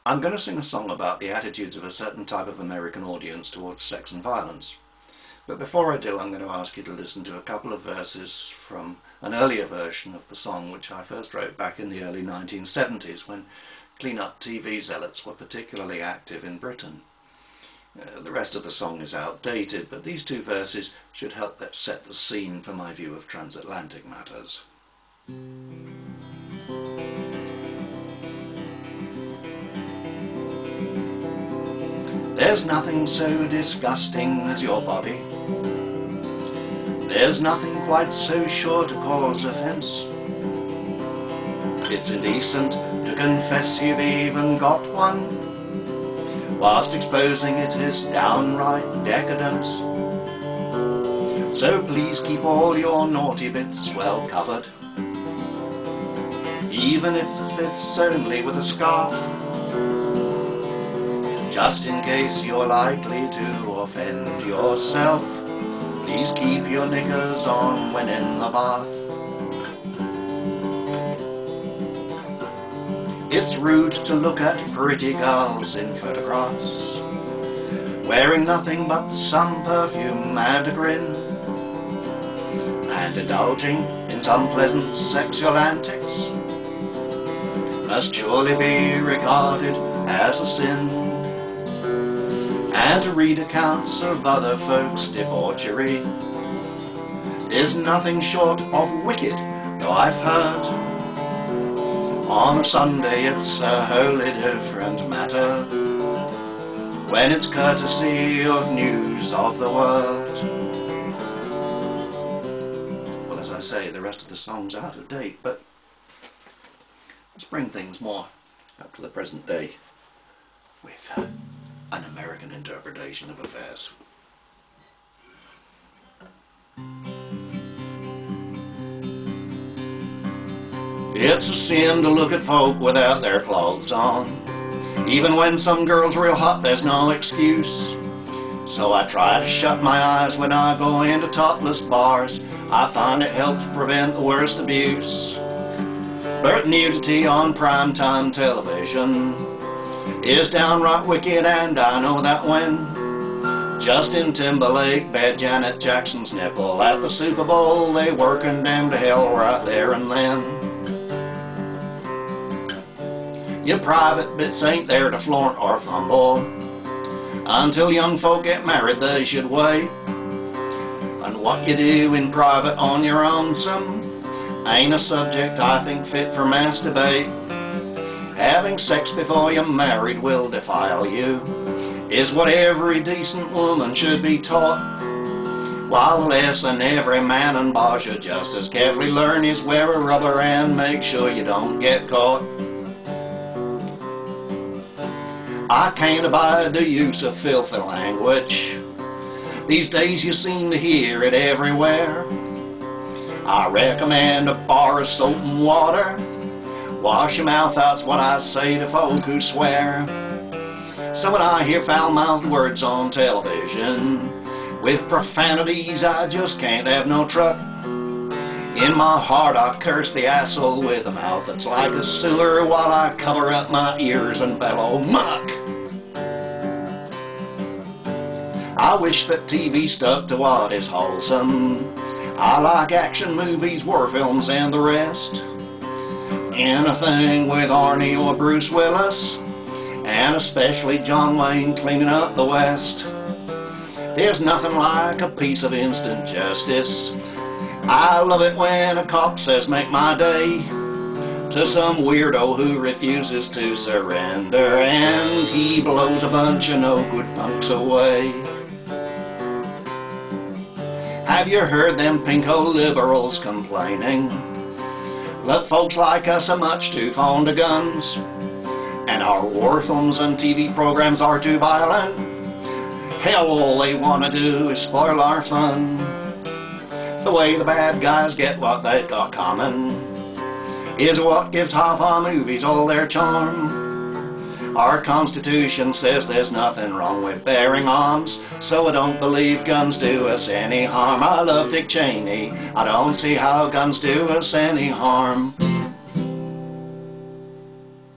I'm going to sing a song about the attitudes of a certain type of American audience towards sex and violence. But before I do, I'm going to ask you to listen to a couple of verses from an earlier version of the song, which I first wrote back in the early 1970s, when clean-up TV zealots were particularly active in Britain. The rest of the song is outdated, but these two verses should help set the scene for my view of transatlantic matters. There's nothing so disgusting as your body. There's nothing quite so sure to cause offence. It's indecent to confess you've even got one, whilst exposing it is downright decadence. So please keep all your naughty bits well covered, even if it's only with a scarf, just in case you're likely to offend yourself. Please keep your knickers on when in the bath. It's rude to look at pretty girls in photographs, wearing nothing but some perfume and a grin, and indulging in some pleasant sexual antics must surely be regarded as a sin. And to read accounts of other folks' debauchery is nothing short of wicked, though I've heard on a Sunday it's a wholly different matter when it's courtesy of news of the world. Well, as I say, the rest of the song's out of date, but let's bring things more up to the present day with an American interpretation of affairs. It's a sin to look at folk without their clothes on. Even when some girl's real hot, there's no excuse. So I try to shut my eyes when I go into topless bars. I find it helps prevent the worst abuse. But nudity on primetime television is downright wicked, and I know that when Justin Timberlake bet Janet Jackson's nipple at the Superbowl, they were condemned to hell right there and then. Your private bits ain't there to flaunt or fumble. Until young folk get married, they should wait. And what you do in private on your own ain't a subject I think fit for mass debate. Having sex before you're married will defile you, is what every decent woman should be taught. While the lesson every man and boy should just as carefully learn is wear a rubber and make sure you don't get caught. I can't abide the use of filthy language. These days you seem to hear it everywhere. I recommend a bar of soap and water. Wash your mouth out's what I say to folk who swear. So when I hear foul-mouthed words on television with profanities, I just can't have no truck. In my heart I curse the asshole with a mouth that's like a sewer while I cover up my ears and bellow muck. I wish that TV stuck to what is wholesome. I like action movies, war films and the rest. Anything with Arnie or Bruce Willis, and especially John Wayne cleaning up the West. There's nothing like a piece of instant justice. I love it when a cop says make my day to some weirdo who refuses to surrender, and he blows a bunch of no good punks away. Have you heard them pinko liberals complaining that folks like us are much too fond of guns, and our war films and TV programs are too violent? Hell, all they want to do is spoil our fun. The way the bad guys get what they've got common is what gives half our movies all their charm. Our Constitution says there's nothing wrong with bearing arms, so I don't believe guns do us any harm. I love Dick Cheney, I don't see how guns do us any harm.